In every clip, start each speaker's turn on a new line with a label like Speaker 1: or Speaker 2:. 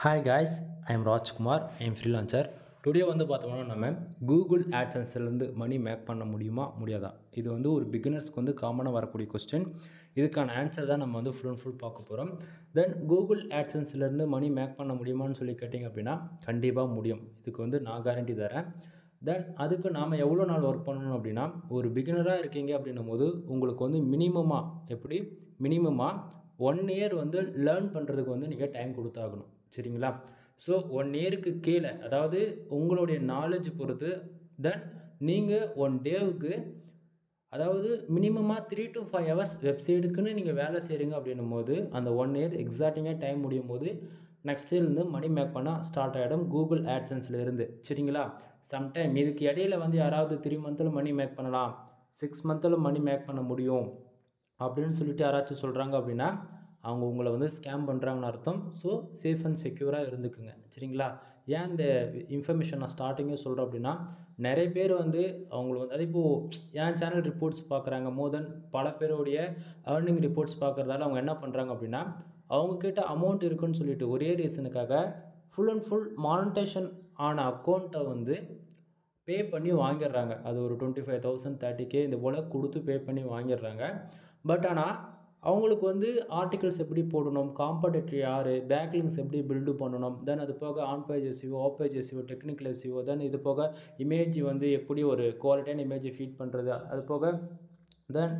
Speaker 1: Hi guys, I am Rajkumar. I am freelancer. Today பார்த்தோம்னா நம்ம Google ஆட்சன்ஸ்லேருந்து மணி make பண்ண முடியுமா முடியாதா? இது ஒரு பிகினர்ஸ்க்கு காமனாக வரக்கூடிய கொஸ்டின். இதுக்கான ஆன்சர் தான் நம்ம ஃபுல் அண்ட் ஃபுல் பார்க்க போகிறோம். தென் கூகுள் ஆட்சன்ஸ்லேருந்து மணி மேக் பண்ண முடியுமான்னு சொல்லி கேட்டிங்க அப்படின்னா கண்டிப்பாக முடியும். இதுக்கு நான் கேரண்டி தரேன். தென் அதுக்கு நாம் எவ்வளோ நாள் ஒர்க் பண்ணணும் அப்படின்னா, ஒரு பிகினராக இருக்கீங்க அப்படின்னும் போது உங்களுக்கு மினிமமாக 1 இயர் லேர்ன் பண்ணுறதுக்கு நீங்கள் டைம் கொடுத்தாகணும். சரிங்களா? ஸோ 1 இயருக்கு கீழே, அதாவது உங்களுடைய நாலேஜ் பொறுத்து, தென் நீங்கள் 1 டேவுக்கு, அதாவது மினிமமாக 3 to 5 ஹவர்ஸ் வெப்சைட்டுக்குன்னு நீங்கள் வேலை செய்கிறீங்க அப்படின்னும் போது, அந்த 1 இயர் எக்ஸாக்டிங்காக டைம் முடியும் போது நெக்ஸ்ட் இயர்லேருந்து மணி மேக் பண்ண ஸ்டார்ட் ஆகிடும் கூகுள் ஆட்சன்ஸில் இருந்து. சரிங்களா? சம்டைம் இதுக்கு இடையில யாராவது 3 மந்தில் மணி மேக் பண்ணலாம், 6 மந்தில் மணி மேக் பண்ண முடியும் அப்படின்னு சொல்லிட்டு யாராச்சும் சொல்கிறாங்க அப்படின்னா அவங்க உங்களை ஸ்கேம் பண்ணுறாங்கன்னு அர்த்தம். ஸோ சேஃப் அண்ட் செக்யூராக இருந்துக்குங்க. சரிங்களா? ஏன் இந்த இன்ஃபர்மேஷன் நான் ஸ்டார்டிங்கே சொல்கிறேன் அப்படின்னா, நிறைய பேர் அவங்களுக்கு அது இப்போது என் சேனல் ரிப்போர்ட்ஸ் பார்க்குறாங்க. மோர் தென் பல பேருடைய ஏர்னிங் ரிப்போர்ட்ஸ் பார்க்குறதால அவங்க என்ன பண்ணுறாங்க அப்படின்னா, அவங்கக்கிட்ட அமௌண்ட் இருக்குன்னு சொல்லிட்டு ஒரே ரீசனுக்காக ஃபுல் அண்ட் ஃபுல் மானிட்டேஷன் ஆன அக்கௌண்ட்டை பே பண்ணி வாங்கிடுறாங்க. அது ஒரு 25,000 30K இந்த போல் கொடுத்து பே பண்ணி வாங்கிடுறாங்க. பட் ஆனால் அவங்களுக்கு ஆர்டிகல்ஸ் எப்படி போடணும், காம்படிட்டர் யார், பேக்லிங்ஸ் எப்படி பில்டு பண்ணணும், தென் அது போக on page SEO, off page SEO, technical SEO, then இது போக இமேஜ் எப்படி ஒரு குவாலிட்டியான இமேஜை ஃபீட் பண்ணுறது, அது போக தென்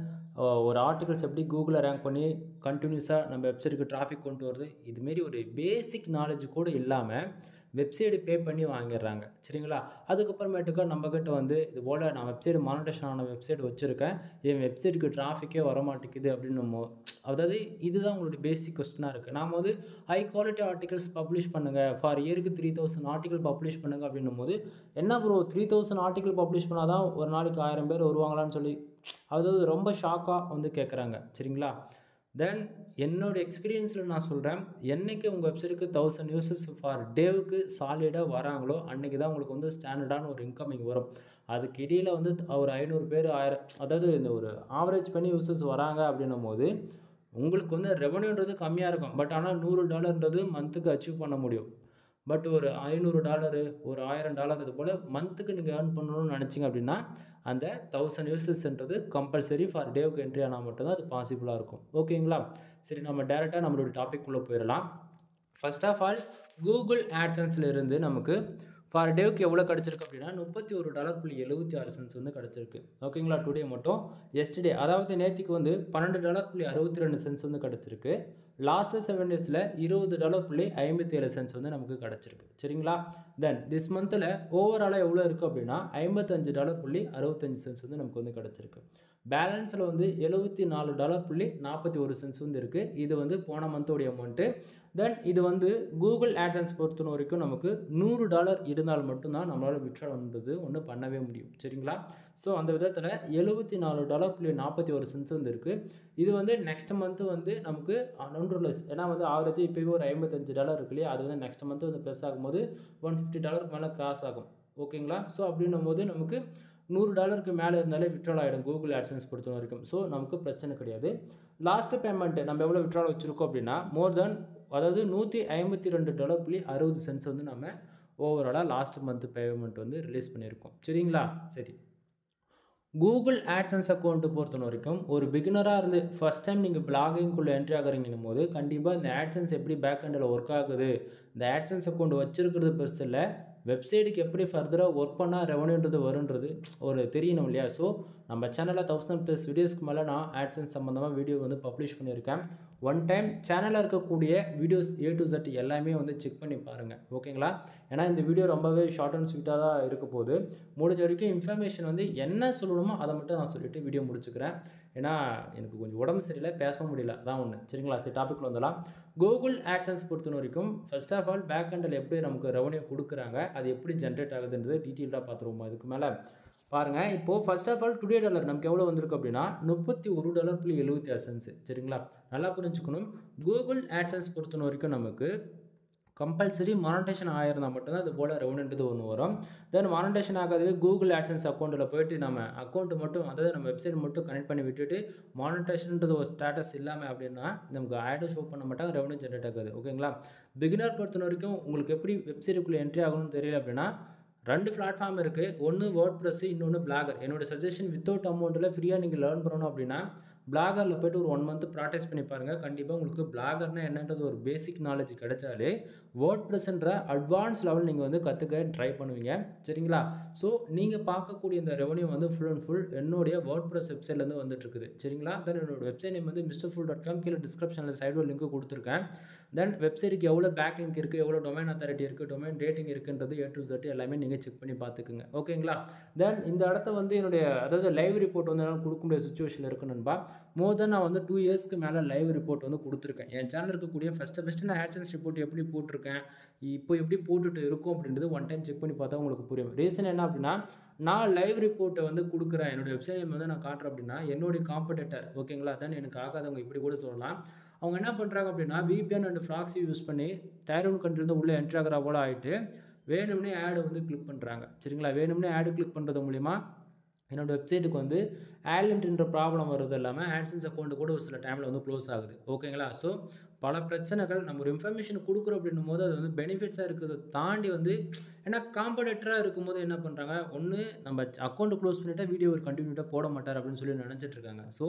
Speaker 1: ஒரு ஆர்டிகல்ஸ் எப்படி கூகுளில் ரேங்க் பண்ணி கண்டினியூஸாக நம்ம வெப்சைட்டுக்கு டிராஃபிக் கொண்டு வருது, இதுமாரி ஒரு பேசிக் நாலேஜ் கூட இல்லாமல் வெப்சைட்டு பே பண்ணி வாங்கிடுறாங்க. சரிங்களா? அதுக்கப்புறமேட்டுக்கா நம்மக்கிட்ட இது போல் நான் வெப்சைட் மானிட்டேஷன் ஆன வெப்சைட் வச்சுருக்கேன், என் வெப்சைட்டுக்கு டிராஃபிக்கே வரமாட்டேங்குது அப்படின்னு அதாவது இதுதான் உங்களுடைய பேசிக் கொஸ்டினாக இருக்குது. நாம் ஹை குவாலிட்டி ஆர்டிகல்ஸ் பப்ளிஷ் பண்ணுங்கள், ஃபார் இயருக்கு 3000 ஆர்டிகல் பப்ளிஷ் பண்ணுங்கள் அப்படின்னும் போது, என்ன ப்ரோ 3000 ஆர்டிகல் பப்ளிஷ் பண்ணால் தான் ஒரு நாளைக்கு 1000 பேர் வருவாங்களான்னு சொல்லி அதாவது ரொம்ப ஷாக்காக கேட்குறாங்க. சரிங்களா? தென் என்னோடய எக்ஸ்பீரியன்ஸில் நான் சொல்கிறேன், என்றைக்கு உங்கள் வெப்சைட்டுக்கு 1000 யூசர்ஸ் ஃபார் டேவுக்கு சாலிடாக வராங்களோ அன்றைக்கி தான் உங்களுக்கு ஸ்டாண்டர்டான ஒரு இன்கமிங் வரும். அதுக்கு இடையில் ஒரு 500 பேர் 1000, அதாவது இந்த ஒரு ஆவரேஜ் பண்ணி யூசர்ஸ் வராங்க அப்படின்னும் போது உங்களுக்கு ரெவன்யூன்றது கம்மியாக இருக்கும். பட் ஆனால் $100 மந்த்துக்கு அச்சீவ் பண்ண முடியும். பட் ஒரு $500 ஒரு $1000 இது போல் மந்த்துக்கு நீங்கள் ஏர்ன் பண்ணணும்னு நினச்சிங்க அப்படின்னா அந்த 1000 யூசர்ஸ்ன்றது கம்பல்சரி ஃபார் டேவுக்கு என்ட்ரி ஆனால் மட்டும்தான் அது பாசிபிளாக இருக்கும். ஓகேங்களா? சரி, நம்ம டேரெக்டாக நம்மளோட டாபிக்குள்ளே போயிடலாம். ஃபர்ஸ்ட் ஆஃப் ஆல் கூகுள் ஆட்சன்ஸில் இருந்து நமக்கு ஃபார் டேவுக்கு எவ்வளோ கிடச்சிருக்கு அப்படின்னா $31.76 கிடச்சிருக்கு. ஓகேங்களா? டுடே மட்டும். எஸ்டர்டே அதாவது நேற்றுக்கு $12.62 கிடச்சிருக்கு. லாஸ்ட்டு 7 டேஸில் $20.57 நமக்கு கிடச்சிருக்கு. சரிங்களா? தென் திஸ் மந்தில் ஓவராலாக எவ்வளோ இருக்குது அப்படின்னா $55.65 நமக்கு கிடச்சிருக்கு. பேலன்ஸில் $74.41 இருக்குது. இது போன மந்தோடைய அமௌண்ட்டு. தென் இது கூகுள் ஆட்சன்ஸ் பொறுத்த வரைக்கும் நமக்கு $100 இருந்தால் மட்டும்தான் நம்மளால் விட்ரால் ஒன்று பண்ணவே முடியும். சரிங்களா? ஸோ அந்த விதத்தில் $74.41 இருக்குது. இது நெக்ஸ்ட் மந்த்து நமக்கு $100 ஏன்னா ஆவரேஜ் இப்போவே ஒரு $55 இருக்கு இல்லையா, அது நெக்ஸ்ட் மந்த்து ப்ளஸ் ஆகும்போது $150 மேலே கிராஸ் ஆகும். ஓகேங்களா? ஸோ அப்படின்னும் போது நமக்கு $100 மேலே இருந்தாலே விட்ரால் ஆகிடும் கூகுள் ஆட்சன்ஸ் பொறுத்த வரைக்கும். ஸோ நமக்கு பிரச்சனை கிடையாது. லாஸ்ட்டு பேமெண்ட்டு நம்ம எவ்வளோ விட்ரால் வச்சுருக்கோம் அப்படின்னா மோர் தென், அதாவது $152.60 நம்ம ஓவராலாக லாஸ்ட் மந்த் பேமெண்ட் ரிலீஸ் பண்ணியிருக்கோம். சரிங்களா? சரி, கூகுள் ஆட்சன்ஸ் அக்கௌண்ட்டு பொறுத்த வரைக்கும் ஒரு பிகினராக இருந்து ஃபஸ்ட் டைம் நீங்கள் பிளாகிங்குள்ளே என்ட்ரி ஆகுறீங்கன்னும் போது கண்டிப்பாக இந்த ஆட்சன்ஸ் எப்படி பேக் எண்டில் ஒர்க் ஆகுது, இந்த ஆட்சன்ஸ் அக்கௌண்ட் வச்சுருக்கிறது பெருசு இல்லை, வெப்சைட்டுக்கு எப்படி ஃபர்தராக ஒர்க் பண்ணால் ரெவன்யூன்றது வருன்றது ஒரு தெரியணும் இல்லையா? ஸோ நம்ம சேனலில் 1000+ வீடியோஸ்க்கு மேலே நான் ஆட்சன்ஸ் சம்மந்தமாக வீடியோ பப்ளிஷ் பண்ணியிருக்கேன். ஒன் டைம் சேனலில் இருக்கக்கூடிய வீடியோஸ் A to Z எல்லாமே செக் பண்ணி பாருங்கள். ஓகேங்களா? ஏன்னா இந்த வீடியோ ரொம்பவே ஷார்ட் அண்ட் ஸ்வீட்டாக தான் இருக்க போகுது. முடிஞ்ச வரைக்கும் இன்ஃபர்மேஷன் என்ன சொல்லணுமோ அதை மட்டும் நான் சொல்லிவிட்டு வீடியோ முடிச்சுக்கிறேன். ஏன்னா எனக்கு கொஞ்சம் உடம்பு சரியில்லை, பேச முடியல, அதான் ஒன்று. சரிங்களா? சரி, டாபிக்கில் வந்துடலாம். கூகுள் ஆட்சன்ஸ் பொறுத்த வரைக்கும் ஃபர்ஸ்ட் ஆஃப் ஆல் பேக் எண்டில் எப்படி நமக்கு ரெவன்யூ கொடுக்குறாங்க, அது எப்படி ஜென்ரேட் ஆகுதுன்றது டீட்டெயிலாக பார்த்துருவோமா. இதுக்கு மேலே பாருங்கள். இப்போது first of all today dollar நமக்கு எவ்வளோ வந்திருக்கு அப்படின்னா $31.76. சரிங்களா? நல்லா புரிஞ்சுக்கணும். கூகுள் ஆட்சன்ஸ் பொறுத்த வரைக்கும் நமக்கு கம்பல்சரி மானிட்டேஷன் ஆயிருந்தா மட்டும் தான் இது போல் ரெவன்யூன்றது ஒன்று வரும். தென் மானிட்டேஷன் ஆகாதவே கூகுள் ஆட்சன்ஸ் அக்கௌண்ட்டில் போயிட்டு நம்ம அக்கௌண்ட்டு மட்டும், அதாவது நம்ம வெப்சைட் மட்டும் கனெக்ட் பண்ணி விட்டுட்டு மானிட்டேஷன்ன்றது ஒரு ஸ்டேட்டஸ் இல்லாமல் அப்படின்னா நமக்கு ஆடும் ஷோ பண்ண மாட்டாங்க, ரெவன்யூ ஜென்ரேட் ஆகாது. ஓகேங்களா? பிகினர் பொறுத்த வரைக்கும் உங்களுக்கு எப்படி வெப்சைட்டுக்குள்ளே என்ட்ரி ஆகணும்னு தெரியல அப்படின்னா 2 பிளாட்ஃபார்ம் இருக்குது. ஒன்று வேர்ட்பிரஸ், இன்னொன்று பிளாகர். என்னோட சஜஷன் வித்தவுட் அமௌண்ட்டில் ஃப்ரீயாக நீங்கள் லேர்ன் பண்ணணும் அப்படின்னா பிளாகரில் போய்ட்டு ஒரு 1 மந்த் ப்ராக்டிஸ் பண்ணி பாருங்கள். கண்டிப்பாக உங்களுக்கு பிளாகர்னால் என்னன்றது ஒரு பேசிக் நாலேஜ் கிடைச்சாலே வேர்ட்பிரஸ்ன்ற அட்வான்ஸ் லெவல் நீங்கள் வந்து கற்றுக்க ட்ரை பண்ணுவீங்க. சரிங்களா? ஸோ நீங்கள் பார்க்கக்கூடிய இந்த ரெவன்யூ வந்து ஃபுல் அண்ட் ஃபுல் என்னுடைய வேர்ட்பிரஸ் வெப்சைட்லேருந்து வந்துட்டுருக்குது. சரிங்களா? தென் என்னோட வெப்சைட் நேம் வந்து mrfull.com. கீழே டிஸ்கிரிப்ஷனில் சைடில் லிங்க் கொடுத்துருக்கேன். தென் வெப்சைட்டுக்கு எவ்வளோ பேக் லிங்க் இருக்குது, எவ்வளோ டொமைன் அத்தாரிட்டி இருக்குது, டொமைன் ரேட்டிங் இருக்குன்றது A to Z எல்லாமே நீங்கள் செக் பண்ணி பார்த்துக்குங்க. ஓகேங்களா? தென் இந்த இடத்த வந்து என்னுடைய அதாவது லைவ் ரிப்போர்ட் வந்து என்னால் கொடுக்க முடியாத சுச்சுவேஷனில் இருக்கு நண்பா. மோர் தென் நான் வந்து 2 இயர்ஸ்க்கு மேலே லைவ் ரிப்போர்ட் வந்து கொடுத்துருக்கேன். என் சேனல் இருக்கக்கூடிய ஃபஸ்ட்டு நான் ஆட்சன்ஸ் ரிப்போர்ட் எப்படி போட்டிருக்கேன், இப்போ எப்படி போட்டுட்டு இருக்கும் அப்படின்றது ஒன் டைம் செக் பண்ணி பார்த்தா உங்களுக்கு புரியும். ரீசன் என்ன அப்படின்னா, நான் லைவ் ரிப்போர்ட்டை வந்து கொடுக்குறேன், என்னுடைய வெப்சைட் வந்து நான் காட்டுறேன் அப்படின்னா என்னுடைய காம்படிட்டர், ஓகேங்களா, தென் எனக்கு ஆகாதவங்க இப்படி கூட சொல்லலாம், அவங்க என்ன பண்ணுறாங்க அப்படின்னா VPN அண்ட் ப்ராக்ஸி யூஸ் பண்ணி டயர் 1 கண்ட்ரிலேருந்து உள்ளே என்ட்ரி ஆகிற போல் ஆகிட்டு வேணும்னே ஆடு வந்து கிளிக் பண்ணுறாங்க. சரிங்களா? வேணும்னே ஆடு கிளிக் பண்ணுறது மூலிமா என்னோடய வெப்சைட்டுக்கு வந்து ஆட்லின்ட்ன்ற ப்ராப்ளம் வருது இல்லாமல் ஆட்சன்ஸ் அக்கௌண்ட்டு கூட ஒரு சில டைமில் வந்து க்ளோஸ் ஆகுது. ஓகேங்களா? ஸோ பல பிரச்சனைகள் நம்ம ஒரு இன்ஃபர்மேஷன் கொடுக்குறோம் அப்படின்னும் போது அது வந்து பெனிஃபிட்ஸாக இருக்கிறத தாண்டி வந்து ஏன்னா காம்படிட்டராக இருக்கும்போது என்ன பண்ணுறாங்க, ஒன்று நம்ம அக்கௌண்ட்டு க்ளோஸ் பண்ணிவிட்டா வீடியோ ஒரு கண்டினியூட்டாக போட மாட்டார் அப்படின்னு சொல்லி நினச்சிட்ருக்காங்க. ஸோ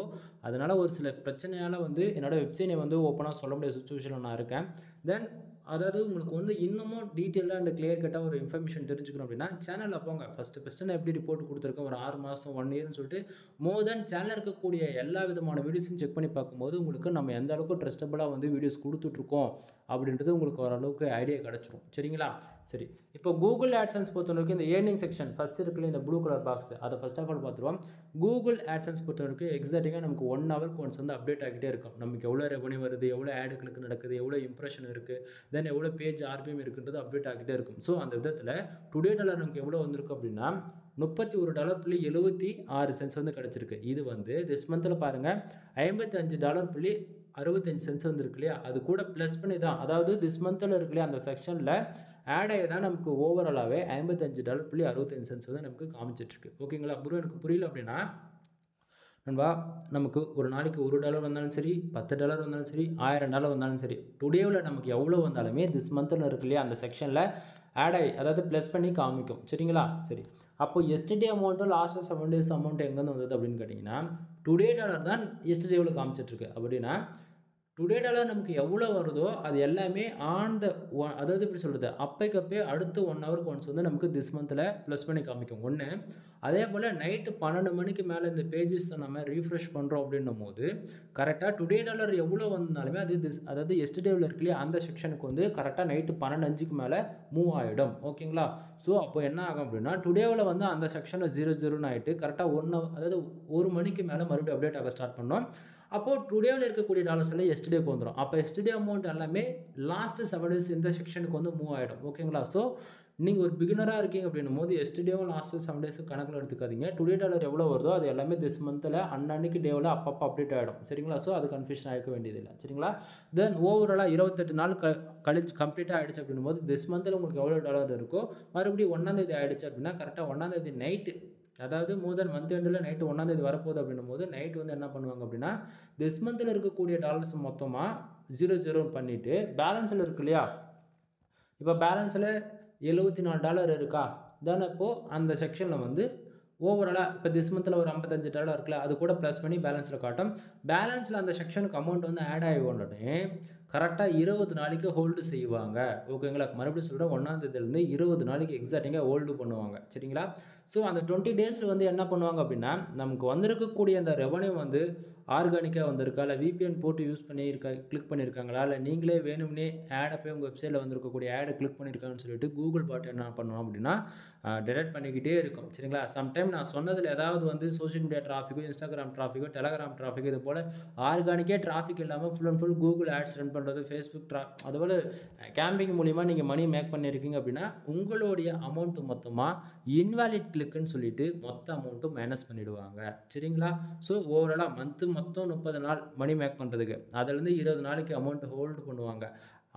Speaker 1: அதனால் ஒரு சில பிரச்சனையால் வந்து என்னோடய வெப்சைட்டை வந்து ஓப்பனாக சொல்ல முடியாத சுச்சுவேஷனில் நான் இருக்கேன். தென் அதாவது உங்களுக்கு வந்து இன்னமும் டீட்டெயிலாக அண்ட் கிளியர் கட்டாக ஒரு இன்ஃபர்மேஷன் தெரிஞ்சுக்கணும் அப்படின்னா சேனலில் போங்க. ஃபஸ்ட்டு நான் எப்படி ரிப்போர்ட் கொடுத்துருக்கேன் ஒரு 6 மாதம் 1 இயர்னு சொல்லிட்டு மோர் தென் சேனலில் இருக்கக்கூடிய எல்லா விதமான வீடியோஸையும் செக் பண்ணி பார்க்கும்போது உங்களுக்கு நம்ம எந்த அளவுக்கு ட்ரஸ்டபுளாக வந்து வீடியோஸ் கொடுத்துட்ருக்கோம் அப்படின்றது உங்களுக்கு ஓரளவுக்கு ஐடியா கிடச்சிரும். சரிங்களா? சரி, இப்போ கூகுள் ஆட்சன்ஸ் பொறுத்தவரைக்கும் இந்த ஏர்னிங் செக்ஷன் ஃபஸ்ட் இருக்குல்ல இந்த ப்ளூ கலர் பாக்ஸ், அதை ஃபஸ்ட் ஆஃப் ஆல் பார்த்துருவோம். கூகுள் ஆட்சன்ஸ் பொறுத்தவரைக்கும் எக்ஸாக்டாக நமக்கு 1 ஹவருக்கு ஒன்ஸ் வந்து அப்டேட் ஆகிட்டே இருக்கும். நமக்கு எவ்வளோ ரெவன்யூ வருது, எவ்வளோ ஆடு கிளிக் நடக்குது, எவ்வளோ இம்ப்ரெஷன் இருக்குது, தென் எவ்வளோ பேஜ் RPM இருக்குன்றது அப்டேட் ஆகிட்டே இருக்கும். ஸோ அந்த விதத்தில் டுடே டாலர் நமக்கு எவ்வளோ வந்திருக்கு அப்படின்னா $31.76 வந்து கிடச்சிருக்கு. இது வந்து திஸ் மந்தில் பாருங்கள் $55.65 வந்துருக்கு இல்லையா, அது கூட ப்ளஸ் பண்ணி தான், அதாவது திஸ் மந்தில் இருக்கு இல்லையா அந்த செக்ஷனில் ஆட் ஆகி தான் நமக்கு ஓவராலாகவே $55.65 வந்து நமக்கு காமிச்சிட்ருக்கு. ஓகேங்களா? எனக்கு புரியல அப்படின்னா நண்பா, நமக்கு ஒரு நாளைக்கு $1 வந்தாலும் சரி, $10 வந்தாலும் சரி, $1000 வந்தாலும் சரி, டுடேவில் நமக்கு எவ்வளோ வந்தாலுமே திஸ் மந்தில் இருக்கு இல்லையா அந்த செக்ஷனில் ஆட் ஆகி அதாவது ப்ளஸ் பண்ணி காமிக்கும். சரிங்களா? சரி, அப்போ எஸ்டர்டே அமௌண்ட்டும் லாஸ்ட் 7 days அமௌண்ட் எங்கேருந்து வந்தது அப்படின்னு கேட்டிங்கன்னா டுடே டாலர் தான் எஸ்டர்டேவில் காமிச்சிட்ருக்கு. அப்படின்னா டுடே டாலர் நமக்கு எவ்வளோ வருதோ அது எல்லாமே அதாவது எப்படி சொல்கிறது, அப்பைக்கப்பே அடுத்து 1 ஹவருக்கு ஒன்ஸ் வந்து நமக்கு திஸ் மந்தில் ப்ளஸ் பண்ணி காமிக்கும். ஒன்று, அதே போல் நைட்டு 12 மணிக்கு மேலே இந்த பேஜஸை நம்ம ரீஃப்ரெஷ் பண்ணுறோம் அப்படின்னும் போது கரெக்டாக டுடே டாலர் எவ்வளோ வந்தாலுமே அது அதாவது எஸ்டர்டேவில் இருக்கு இல்லையா அந்த செக்ஷனுக்கு வந்து கரெக்டாக நைட்டு 12:05 மேலே மூவ் ஆகிடும். ஓகேங்களா? ஸோ அப்போ என்ன ஆகும் அப்படின்னா டுடேவில் வந்து அந்த செக்ஷனில் 00 ஆகிட்டு கரெக்டாக அதாவது 1 மணிக்கு மேலே மறுபடியும் அப்டேட் ஆக ஸ்டார்ட் பண்ணோம். அப்போது டுடேவில் இருக்கக்கூடிய டாலர்ஸ் எல்லாம் எஸ்டர்டேக்கு வந்துடும். அப்போ எஸ்டர்டே அமௌண்ட் எல்லாமே லாஸ்ட்டு 7 days இந்த செக்ஷனுக்கு வந்து மூவ் ஆகிடும். ஓகேங்களா? ஸோ நீங்கள் ஒரு பிகினராக இருக்கீங்க அப்படின்னும் போது எஸ்டர்டேவும் லாஸ்ட்டு 7 days கணக்கில் எடுத்துக்காதீங்க. டுடே டாலர் எவ்வளோ வருதோ அது எல்லாமே திஸ் மந்தில் அன்னன்னைக்கு டேவில் அப்பப்போ அப்டேட் ஆகிடும். சரிங்களா? ஸோ அது கன்ஃபியூஷன் ஆகிக்க வேண்டியதில்லை. சரிங்களா? தென் ஓவராலாக 28 நாள் கழிச்சு கம்ப்ளீட்டாக ஆகிடுச்சு அப்படின்னும் போது திஸ் மந்தில் உங்களுக்கு எவ்வளோ டாலர் இருக்கோ மறுபடியும் 1ஆம் தேதி ஆகிடுச்சு அப்படின்னா கரெக்டாக 1ஆம் தேதி நைட்டு, அதாவது மோர் தென் மந்த் எண்டில் நைட்டு 1ஆம் தேதி வரப்போகுது அப்படின்னும் போது நைட் வந்து என்ன பண்ணுவாங்க அப்படின்னா திஸ் மந்தில் இருக்கக்கூடிய டாலர்ஸ் மொத்தமாக 00 பண்ணிவிட்டு பேலன்ஸில் இருக்கு இல்லையா, இப்போ பேலன்ஸில் $74 இருக்கா, தென் அப்போது அந்த செக்ஷனில் வந்து ஓவராலாக இப்போ திஸ் மந்தில் ஒரு $55 இருக்குல்ல அது கூட ப்ளஸ் பண்ணி பேலன்ஸில் காட்டும். பேலன்ஸில் அந்த செக்ஷனுக்கு அமௌண்ட் வந்து ஆட் ஆகி உடனே கரெக்டாக 20 நாளைக்கு ஹோல்டு செய்வாங்க. ஓகேங்களா? மறுபடியும் சொல்கிறேன், 1ஆம் தேதியிலேருந்து 20 நாளைக்கு எக்ஸாக்டாக ஹோல்டு பண்ணுவாங்க. சரிங்களா? ஸோ அந்த 20 days வந்து என்ன பண்ணுவாங்க அப்படின்னா நமக்கு வந்திருக்கக்கூடிய அந்த ரெவன்யூ வந்து ஆர்கானிக்காக வந்திருக்கா, இல்லை VPN போட்டு யூஸ் கிளிக் பண்ணியிருக்காங்களா, இல்லை நீங்களே வேணும்னே ஆடை போய் உங்கள் வெப்சைட்டில் வந்திருக்கக்கூடிய ஆடை கிளிக் பண்ணியிருக்காங்கன்னு சொல்லிட்டு கூகுள் பாட் என்ன பண்ணுவோம் அப்படின்னா டிடெக்ட் பண்ணிக்கிட்டே இருக்கும். சரிங்களா? சம்டைம் நான் சொன்னதில் ஏதாவது வந்து சோஷியல் மீடியா டிராஃபிக்கோ, இன்ஸ்டாகிராம் டிராஃபிக்கோ, டெலகிராம் டிராஃபிக்கோ இது போல் ஆர்கானிக்கே டிராஃபிக் இல்லாமல் full and full Google ads run பண்ணுறது, ஃபேஸ்புக் அதுபோல் கேம்பிங் மூலிமா நீங்கள் மணி மேக் பண்ணியிருக்கீங்க அப்படின்னா உங்களுடைய அமௌண்ட்டு மொத்தமாக இன்வாலிட் கிளிக்குன்னு சொல்லிட்டு மொத்த அமௌண்ட்டும் மைனஸ் பண்ணிவிடுவாங்க. சரிங்களா? ஸோ ஓவராலாக மொத்தம் 30 நாள் மணி மேக் பண்ணுறதுக்கு அதுலேருந்து 20 நாளைக்கு அமௌண்ட் ஹோல்டு பண்ணுவாங்க.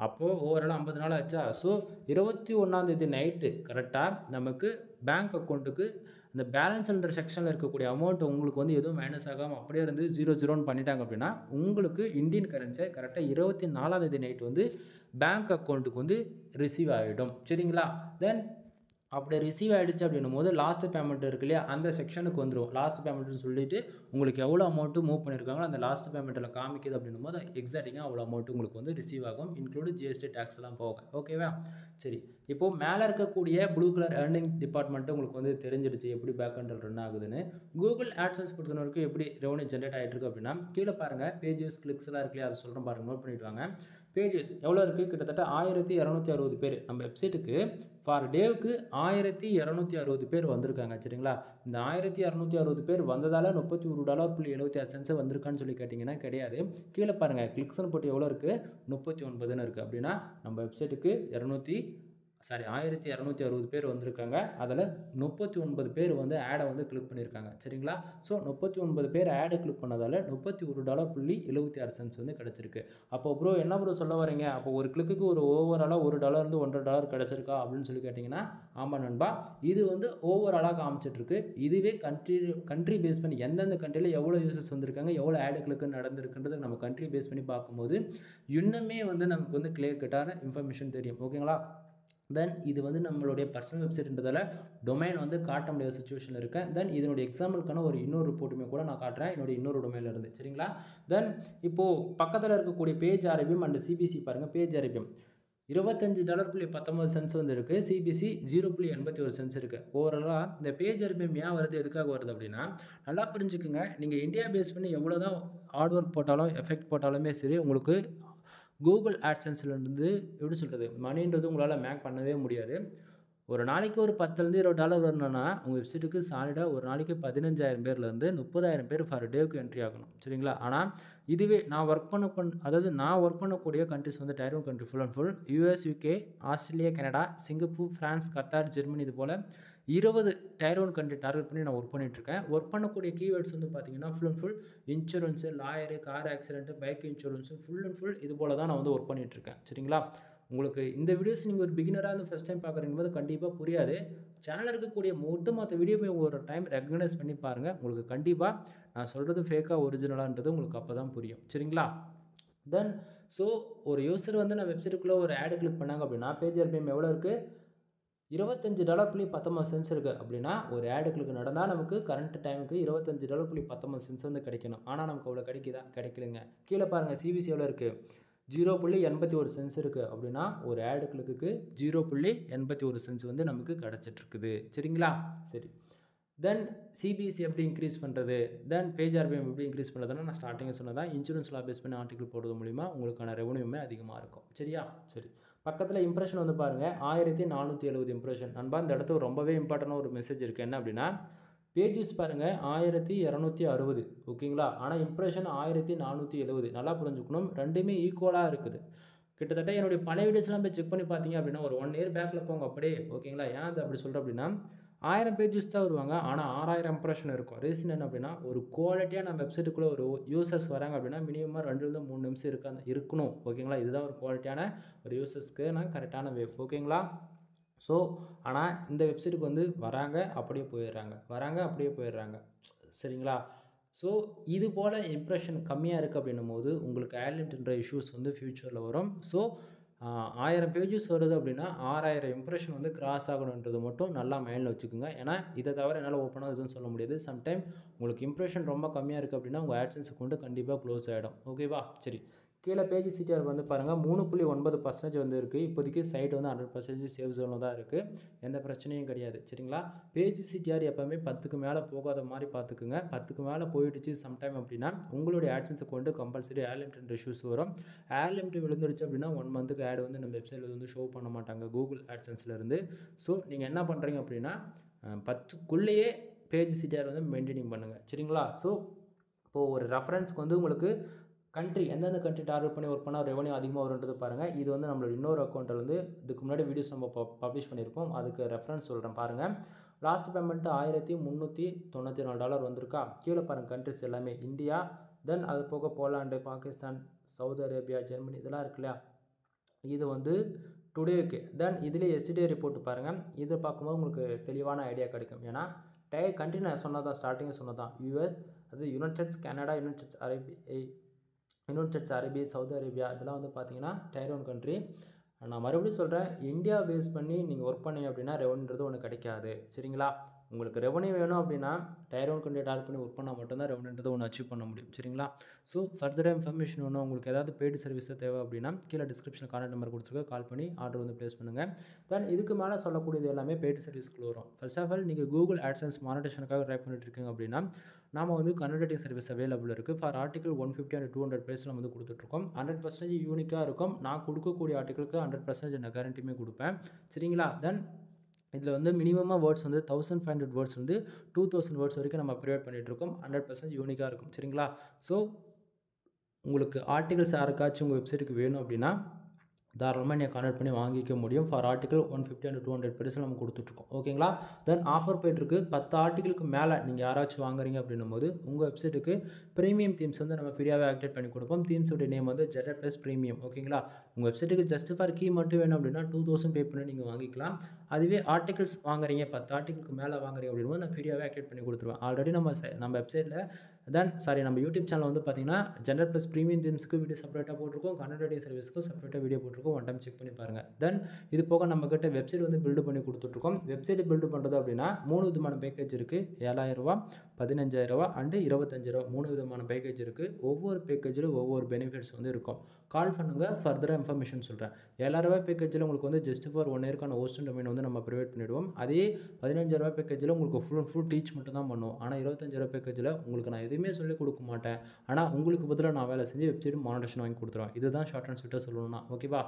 Speaker 1: அப்போது ஓவராலாக 50 நாள் ஆச்சா. ஸோ 21ஆம் நைட்டு கரெக்டாக நமக்கு பேங்க் அக்கௌண்ட்டுக்கு இந்த பேலன்ஸ்ன்ற செக்ஷனில் இருக்கக்கூடிய அமௌண்ட் உங்களுக்கு வந்து எதுவும் மைனஸ் ஆகாமல் அப்படியே இருந்து 0 பண்ணிட்டாங்க அப்படின்னா உங்களுக்கு இந்தியன் கரன்சியை கரெக்டாக 24ஆம் நைட் வந்து பேங்க் அக்கௌண்ட்டுக்கு வந்து ரிசீவ் ஆகிடும். சரிங்களா. தென் அப்படி ரிசீவ் ஆகிடுச்சு அப்படின்னும் போது லாஸ்ட் பேமெண்ட் இருக்கு இல்லையா, அந்த செக்ஷனுக்கு வந்துடும். லாஸ்ட் பேமெண்ட்னு சொல்லிட்டு உங்களுக்கு எவ்வளோ அமௌண்ட்டு மூவ் பண்ணியிருக்காங்களோ அந்த லாஸ்ட் பேமெண்ட்டில் காமிக்குது அப்படின்னும் போது எக்ஸாக்டிங்காக அவ்வளோ அமௌண்ட்டு உங்களுக்கு வந்து ரிசீவ் ஆகும், இன்க்ளூடு ஜிஎஸ்டி டேக்ஸ்லாம் போக. ஓகேவா. சரி, இப்போது மேலே இருக்கக்கூடிய ப்ளூ கலர் ஏர்னிங் டிபார்ட்மெண்ட்டு உங்களுக்கு வந்து தெரிஞ்சிடுச்சு எப்படி பேக்கெண்டில் ரன் ஆகுதுன்னு. கூகுள் ஆட்சன்ஸ் பொறுத்த வரைக்கும் எப்படி ரெவன்யூ ஜென்ரேட் ஆகிட்டு இருக்கு அப்படின்னா கீழே பாருங்கள் பேஜஸ் கிளிக்ஸ்லாம் இருக்கு இல்லையா, அதை சொல்கிறேன் பாருங்கள், நோட் பண்ணிட்டு வாங்க. பேஜஸ் எவ்வளோ இருக்குது, கிட்டத்தட்ட 1260 பேர். நம்ம வெப்சைட்டுக்கு ஃபார் டேவுக்கு 1260 பேர் வந்திருக்காங்க. சரிங்களா. இந்த 1260 பேர் வந்ததால் $31.76 வந்திருக்கான்னு சொல்லி கேட்டிங்கன்னா கிடையாது. கீழே பாருங்கள் கிளிக்ஸ்னு போட்டு எவ்வளோ இருக்குது, 39ன்னு இருக்குது. அப்படின்னா நம்ம வெப்சைட்டுக்கு 1260 பேர் வந்திருக்காங்க. அதில் 39 பேர் வந்து ஆடை வந்து கிளிக் பண்ணியிருக்காங்க. சரிங்களா. ஸோ 39 பேர் ஆடை கிளிக் பண்ணதால் $31.76 வந்து கிடச்சிருக்கு. அப்போ ப்ரோ என்ன ப்ரோ சொல்ல வரீங்க, அப்போ ஒரு கிளிக்கு ஒரு ஓவராலாக $1 $1.50 கிடச்சிருக்கா அப்படின்னு சொல்லி கேட்டிங்கன்னா ஆமாம் நண்பா, இது வந்து ஓவராலாக காமிச்சிட்ருக்கு. இதுவே கண்ட்ரி பேஸ் பண்ணி எந்தெந்த கண்ட்ரியில் எவ்வளோ யூசர்ஸ் வந்திருக்காங்க, எவ்வளோ ஆடு கிளிக்கு நடந்திருக்குன்றது நம்ம கண்ட்ரி பேஸ் பண்ணி பார்க்கும்போது இன்னுமே வந்து நமக்கு வந்து கிளியர் கட்டான இன்ஃபர்மேஷன் தெரியும். ஓகேங்களா. தென் இது வந்து நம்மளுடைய பர்சனல் வெப்சைட்ன்றதால டொமைன் வந்து காட்ட முடியாத சுச்சுவேஷனில் இருக்கேன். தென் இதனுடைய எக்ஸாம்பிளுக்கான இன்னொரு ரிப்போர்ட்டுமே கூட நான் காட்டுறேன் என்னுடைய இன்னொரு டொமைனில் இருந்து. சரிங்களா. தென் இப்போது பக்கத்தில் இருக்கக்கூடிய பேஜ் ஆர்பிஎம் அண்ட் சிபிசி பாருங்கள். பேஜ் ஆர்பிஎம் $25.19 வந்து இருக்குது. சிபிசி 0.81 இருக்குது. ஓவராலாக இந்த பேஜ் ஆர்பிஎம் ஏன் வருது, எதுக்காக வருது அப்படின்னா நல்லா புரிஞ்சுக்குங்க. நீங்கள் இந்தியா பேஸ் பண்ணி எவ்வளோ தான் ஹார்ட் ஒர்க் போட்டாலும் எஃபெக்ட் போட்டாலுமே சரி, உங்களுக்கு கூகுள் ஆட்சன்ஸ்லேருந்து எப்படி சொல்கிறது மணின்றது உங்களால் மேக் பண்ணவே முடியாது. ஒரு நாளைக்கு ஒரு $10-20 வரணும்னா உங்கள் வெப்சைட்டுக்கு சாலிடாக ஒரு நாளைக்கு 15,000 பேர்லேருந்து 30,000 பேர் ஃபார் டேவுக்கு என்ட்ரி ஆகணும். சரிங்களா. ஆனால் இதுவே நான் ஒர்க் பண்ணக்கூடிய கண்ட்ரிஸ் வந்து Tier 1 country full and full US, UK, Australia, Canada, Singapore, France, Qatar, Germany, இது போல் 20 Tier 1 கண்ட்ரி டார்கெட் பண்ணி நான் ஒர்க் பண்ணிகிட்ருக்கேன். ஒர்க் பண்ணக்கூடிய கீவேர்ட்ஸ் வந்து பார்த்தீங்கன்னா full and full insurance, lawyer, car accident, bike insurance full and full இது போல் தான் நான் வந்து ஒர்க் பண்ணிகிட்ருக்கேன். சரிங்களா. உங்களுக்கு இந்த வீடியோஸ் நீங்கள் ஒரு பிகினராக இருந்து ஃபஸ்ட் டைம் பார்க்குறீங்க போது கண்டிப்பாக புரியாது. சேனல் இருக்கக்கூடிய ஒட்டுமொத்த வீடியோவை ஒரு டைம் ரெகக்னைஸ் பண்ணி பாருங்கள். உங்களுக்கு கண்டிப்பாக நான் சொல்கிறது ஃபேக்காக ஒரிஜினலான்றது உங்களுக்கு அப்போ தான் புரியும். சரிங்களா. தென் ஸோ ஒரு யூசர் வந்து நான் வெப்சைட்டுக்குள்ளே ஒரு ஆடு கிளிக் பண்ணாங்க அப்படின்னா பேஜ் ஆர்பிஎம் எவ்வளோ இருக்குது, $25.19 இருக்குது. அப்படின்னா ஒரு ஆடு கிளிக் நடந்தால் நமக்கு கரண்ட் டைமுக்கு $25.19 வந்து கிடைக்கணும். ஆனால் நமக்கு அவ்வளோ கிடைக்கலைங்க. கீழே பாருங்கள் சிபிசி எவ்வளோ இருக்குது, 0.81 இருக்குது. அப்படின்னா ஒரு ஆடு கிளிக்கு 0.81 வந்து நமக்கு கிடச்சிட்ருக்குது. சரிங்களா. சரி, தென் சிபிசி எப்படி இன்க்ரீஸ் பண்ணுறது, தென் பேஜ் ஆர்பிஎம் எப்படி இன்க்ரீஸ் பண்ணுறதுன்னா நான் ஸ்டார்டிங்கில் சொன்னதான் இன்சூரன்ஸ் லா பேஸ் பண்ணி ஆர்டிகல் போடுறது மூலிமா உங்களுக்கான ரெவன்யூமே அதிகமாக இருக்கும். சரியா. சரி, பக்கத்தில் இம்ப்ரெஷன் வந்து பாருங்கள் 1470 இம்ப்ரெஷன். நண்பா இந்த இடத்துல ரொம்பவே இம்பார்ட்டண்டான ஒரு மெசேஜ் இருக்குது. என்ன அப்படின்னா பேஜஸ் பாருங்கள் 1260. ஓகேங்களா. ஆனால் இம்ப்ரெஷன் 1470. நல்லா புரிஞ்சுக்கணும், ரெண்டுமே ஈக்குவலாக இருக்குது. கிட்டத்தட்ட என்னுடைய பழைய வீடியோஸ்லாம் போய் செக் பண்ணி பார்த்தீங்க அப்படின்னா ஒரு 1 இயர் பேக்கில் போங்க அப்படியே. ஓகேங்களா. ஏன் அது அப்படி சொல்கிறேன் அப்படின்னா 1000 பேஜஸ் தான் வருவாங்க, ஆனால் 6000 இம்ப்ரெஷன் இருக்கும். ரீசன் என்ன அப்படின்னா ஒரு குவாலிட்டியாக நம்ம வெப்சைட்டுக்குள்ளே ஒரு யூசர்ஸ் வராங்க அப்படின்னா மினிமமாக 2-3 நிமிஷம் இருக்கணும். ஓகேங்களா. இதுதான் ஒரு குவாலிட்டியான ஒரு யூசர்ஸ்க்கு நான் கரெக்டான வே. ஓகேங்களா. ஸோ ஆனால் இந்த வெப்சைட்டுக்கு வந்து வராங்க அப்படியே போயிடுறாங்க. சரிங்களா. ஸோ இது போல் இம்ப்ரெஷன் கம்மியாக இருக்குது அப்படின்னும் போது உங்களுக்கு ஆட்லிமிட்ன்ற இஷ்யூஸ் வந்து ஃப்யூச்சரில் வரும். ஸோ 1000 பேஜஸ் வருது அப்படின்னா 6000 இம்ப்ரெஷன் வந்து கிராஸ் ஆகணுன்றது மட்டும் நல்லா மைண்டில் வச்சுக்கோங்க. ஏன்னா இதை தவிர என்னால் ஓப்பனாக எதுவும் சொல்ல முடியாது. சம்டைம் உங்களுக்கு இம்ப்ரெஷன் ரொம்ப கம்மியாக இருக்குது அப்படின்னா உங்கள் ஆட்சன்ஸ் அக்கௌண்ட் கண்டிப்பாக க்ளோஸ் ஆகிடும். ஓகேவா. சரி, கீழே பேஜ் சிடிஆர் வந்து பாருங்கள் 3.9% வந்து இருக்குது. இப்போதைக்கு சைட் வந்து 100% சேவ் ஜோனில் தான் இருக்குது, எந்த பிரச்சனையும் கிடையாது. சரிங்களா. பேஜ் சிடிஆர் எப்போவுமே 10க்கு மேலே போகாத மாதிரி பார்த்துக்குங்க. 10க்கு மேலே போயிடுச்சு சம்டைம் அப்படின்னா உங்களுடைய AdSense account compulsory ad limit issues வரும். ஆட் லிமிட் விழுந்துருச்சு அப்படின்னா 1 மந்த்துக்கு ஆட் வந்து நம்ம வெப்சைட்டில் வந்து ஷோ பண்ண மாட்டாங்க கூகுள் ஆட்சன்ஸ்லேருந்து. ஸோ நீங்கள் என்ன பண்ணுறீங்க அப்படின்னா 10க்குள்ளேயே பேஜ் சிடிஆர் வந்து மெயின்டைனிங் பண்ணுங்கள். சரிங்களா. ஸோ இப்போது ஒரு ரெஃபரன்ஸ்க்கு வந்து உங்களுக்கு கண்ட்ரி எந்தெந்த கண்ட்ரி டார்கெட் பண்ணி ஒர்க் பண்ணால் ரெவன்யூ அதிகமாக வருன்றது பாருங்கள். இது வந்து நம்மளோட இன்னொரு அக்கௌண்ட்டில் வந்து இதுக்கு முன்னாடி வீடியோஸ் நம்ம பப்ளிஷ் பண்ணியிருப்போம், அதுக்கு ரெஃபரன்ஸ் சொல்கிறேன் பாருங்கள். லாஸ்ட் பேமெண்ட்டு $1394 வந்திருக்கா. கீழே பாருங்கள் கண்ட்ரிஸ் எல்லாமே இந்தியா, தென் அது போக Poland, Pakistan, Saudi Arabia, Germany இதெல்லாம் இருக்கு இல்லையா. இது வந்து டுடேக்கு. தென் இதிலே எஸ்டர்டே ரிப்போர்ட் பாருங்கள். இதை பார்க்கும்போது உங்களுக்கு தெளிவான ஐடியா கிடைக்கும். ஏன்னா கண்ட்ரி நான் சொன்னதான், ஸ்டார்டிங்கில் சொன்னதான், யூஎஸ், அது United states, Canada, United states Arabia, Saudi Arabia, இதெல்லாம் வந்து பார்த்தீங்கன்னா டயர் 1 கண்ட்ரி. நான் மறுபடியும் சொல்கிறேன், இந்தியா பேஸ் பண்ணி நீங்கள் ஒர்க் பண்ணீங்க அப்படின்னா ரெவன்யூன்றது ஒன்று கிடைக்காது. சரிங்களா? உங்களுக்கு ரெவன்யூ வேணும் அப்படின்னா டயர் 1 கண்ட்ரி டார்கெட் பண்ணி ஒர்க் பண்ணால் மட்டும்தான் ரெவன்யூன்றது ஒன்று அச்சீவ் பண்ண முடியும். சரிங்களா? ஸோ ஃபர்தராக இன்ஃபர்மேஷன் ஒன்று உங்களுக்கு ஏதாவது பெய்டு சர்வீஸ் தேவை அப்படின்னா கீழே டிஸ்கிரிப்ஷனில் கான்டாக்ட் நம்பர் கொடுத்துருக்க, கால் பண்ணி ஆர்டர் வந்து ப்ளேஸ் பண்ணுங்கள். தென் இதுக்கு மேலே சொல்லக்கூடியது எல்லாமே பெய்டு சர்வீஸ்க்குள்ள வரும். ஃபர்ஸ்ட் ஆஃப் ஆல் நீங்கள் கூகுள் ஆட்சன்ஸ் மானிட்டேஷனுக்காக ட்ரை பண்ணிட்டு இருக்கீங்க அப்படின்னா நாம் வந்து கன்வர்ட்டிங் சர்வீஸ் அவைலபிள் இருக்குது. ஃபார் ஆர்டிகல் 150 and 200 பேஜ் நம்ம வந்து கொடுத்துட்ருக்கோம். 100% யூனிக்காக இருக்கும். நான் கொடுக்கக்கூடிய ஆர்டிகளுக்கு 100% நான் கேரண்டியுமே கொடுப்பேன். சரிங்களா? தென் இதில் வந்து மினிமமாக வேர்ட்ஸ் வந்து 1500 வேர்ட்ஸ் வந்து 2000 வேர்ட்ஸ் வரைக்கும் நம்ம ப்ரொவைட் பண்ணிகிட்ருக்கோம். 100% யூனிக்காக இருக்கும். சரிங்களா? ஸோ உங்களுக்கு ஆர்டிகல்ஸ் யாருக்காச்சும் உங்கள் வெப்சைட்டுக்கு வேணும் அப்படின்னா தாராளமாக நீங்கள் கான்டாக்ட் பண்ணி வாங்கிக்க முடியும். ஃபார் ஆர்டிகல் 150 and 200 பேஜ் நம்ம கொடுத்துட்ருக்கோம். ஓகேங்களா? தென் ஆஃபர் போய்ட்டுருக்கு. 10 ஆர்டிகளுக்கு மேலே நீங்கள் யாராச்சும் வாங்குறீங்க அப்படின்னும் போது உங்கள் வெப்சைட்டுக்கு ப்ரீமியம் தீம்ஸ் வந்து நம்ம ஃப்ரீயாகவே ஆக்டிவேட் பண்ணி கொடுப்போம். தீம்ஸோட நேம் வந்து ஜெனரேட் ப்ளஸ் ப்ரீமியம். ஓகேங்களா? உங்கள் வெப்சைட்டுக்கு ஜஸ்ட் ஃபார் கீ மட்டும் வேணும் அப்படின்னா 2000 பே பண்ணி நீங்கள் வாங்கிக்கலாம். அதுவே ஆர்டிகல்ஸ் வாங்குறீங்க, 10 ஆர்டிகளுக்கு மேலே வாங்குறீங்க அப்படின்னும் நான் ஃப்ரீயாகவே ஆக்டிவேட் பண்ணி கொடுத்துருவேன். ஆல்ரெடி நம்ம வெப்சைட்டில் நம்ம யூடியூப் சேனல் வந்து பார்த்தீங்கன்னா ஜெனரல் ப்ளஸ் ப்ரீமியம் தீம்ஸ்க்கு வீடியோ செப்பரேட்டாக போட்டிருக்கோம், கண்டென்ட் ரைட்டிங் சர்வீஸ்க்கும் செப்பரேட்டாக வீடியோ போட்டிருக்கோம். ஒன் டைம் செக் பண்ணி பாருங்கள். தென் இது போக நம்மக்கிட்ட வெப்சைட் வந்து பில்டு பண்ணி கொடுத்துட்ருக்கோம். வெப்சைட் பில்டு பண்ணுறது அப்படின்னா 3 விதமான பேக்கேஜ் இருக்குது. 7000 ரூபா, 15000 ரூபா அண்டு 25000 ரூபா, 3 விதமான பேக்கேஜ் இருக்குது. ஒவ்வொரு பேக்கேஜில் ஒவ்வொரு பெனிஃபிட்ஸ் வந்து இருக்கும். கால் பண்ணுங்கள், ஃபர்தராக இன்ஃபர்மேஷன் சொல்கிறேன். 7000 ரூபா பேக்கேஜில் உங்களுக்கு வந்து ஜஸ்ட் ஃபார் 1 இயர்க்கான ஹோஸ்ட் அண்ட் டொமைன் வந்து நம்ம ப்ரொவைட் பண்ணிவிடுவோம். அதே 15000 ரூபா பேக்கேஜில் உங்களுக்கு ஃபுல் அண்ட் ஃபுல் டீச் மட்டும் தான் பண்ணுவோம். ஆனால் 25000 ரூபா பேக்கேஜில் உங்களுக்கு நான் எதுவுமே சொல்லிக் கொடுக்க மாட்டேன். ஆனால் உங்களுக்கு பதிலாக நான் வேலை செஞ்சு வெப்சைட் மானிட்டேஷன் வாங்கி கொடுத்துருவேன். இதுதான் ஷார்ட் அண்ட் ஸ்வீட்டாக சொல்லணும்னா. ஓகேவா?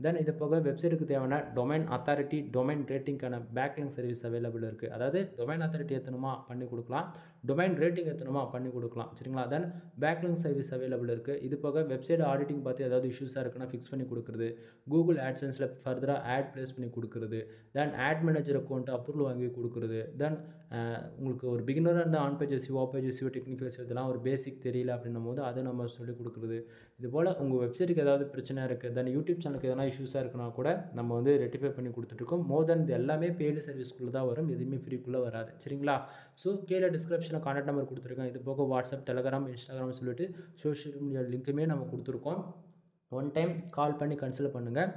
Speaker 1: தென் இது போக வெப்சைட்டுக்கு தேவையான டொமைன் அத்தாரிட்டி, டொமைன் ரேட்டிங்கான பேக்லிங்க் சர்வீஸ் அவைலபிள் இருக்குது. அதாவது டொமைன் அத்தாரிட்டி ஏற்றணுமா பண்ணி கொடுக்கலாம், டொமைன் ரேட்டிங் ஏற்றணுமா பண்ணி கொடுக்கலாம். சரிங்களா? தென் பேக்லிங்க் சர்வீஸ் அவைலபிள் இருக்குது. இது போக வெப்சைட் ஆடிட்டிங் பார்த்து ஏதாவது இஷ்யூஸாக இருக்குன்னா ஃபிக்ஸ் பண்ணி கொடுக்குறது, கூகுள் ஆட்சன்ஸில் ஃபர்தராக ஆட் ப்ளேஸ் பண்ணி கொடுக்குறது, then ad manager account approval வாங்கி கொடுக்குறது, தென் உங்களுக்கு ஒரு பிகினராக இருந்தால் on page SEO, off page SEO, technical SEO இதெல்லாம் ஒரு பேசிக் தெரியல அப்படின்னும் போது அதை நம்ம சொல்லிக் கொடுக்குறது. இது போல் உங்கள் வெப்சைட்டுக்கு ஏதாவது பிரச்சனை இருக்குது, தென் யூடியூப் சேனலுக்கு எதனா இஷ்யூஸாக இருக்குன்னா கூட நம்ம வந்து ரெட்டிஃபை பண்ணி கொடுத்துட்ருக்கோம். மோர் தென் இது எல்லாமே பெய்டு சர்வீஸ்க்குள்ளே தான் வரும், எதுவுமே ஃப்ரீக்குள்ளே வராது. சரிங்களா? ஸோ கீழே டிஸ்கிரிப்ஷனில் கான்டாக்ட் நம்பர் கொடுத்துருக்கேன். இது போக வாட்ஸ்அப், டெலகிராம், இன்ஸ்டாகிராம் சொல்லிட்டு சோஷியல் மீடியா லிங்க்குமே நம்ம கொடுத்துருக்கோம். ஒன் டைம் கால் பண்ணி கன்சல்ட் பண்ணுங்கள்.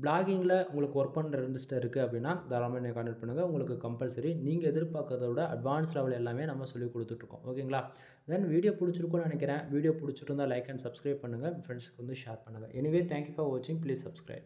Speaker 1: பிளாகிங்கில் உங்களுக்கு ஒர்க் பண்ணுற ரெஜிஸ்டர் இருக்குது அப்படின்னா தாராளமாக நீங்கள் கான்டாக்ட் பண்ணுங்கள். உங்களுக்கு கம்பல்சரி நீங்கள் எதிர்பார்க்கறத விட அட்வான்ஸ் லெவல் எல்லாமே நம்ம சொல்லி கொடுத்துட்ருக்கோம். ஓகேங்களா? தென் வீடியோ பிடிச்சிருக்குன்னு நினைக்கிறேன். வீடியோ பிடிச்சிருந்தால் லைக் அண்ட் சப்ஸ்கிரைப் பண்ணுங்கள். ஃப்ரெண்ட்ஸுக்கு வந்து ஷேர் பண்ணுங்கள். எனிவே தேங்க்யூ ஃபார் வாட்சிங். Please subscribe.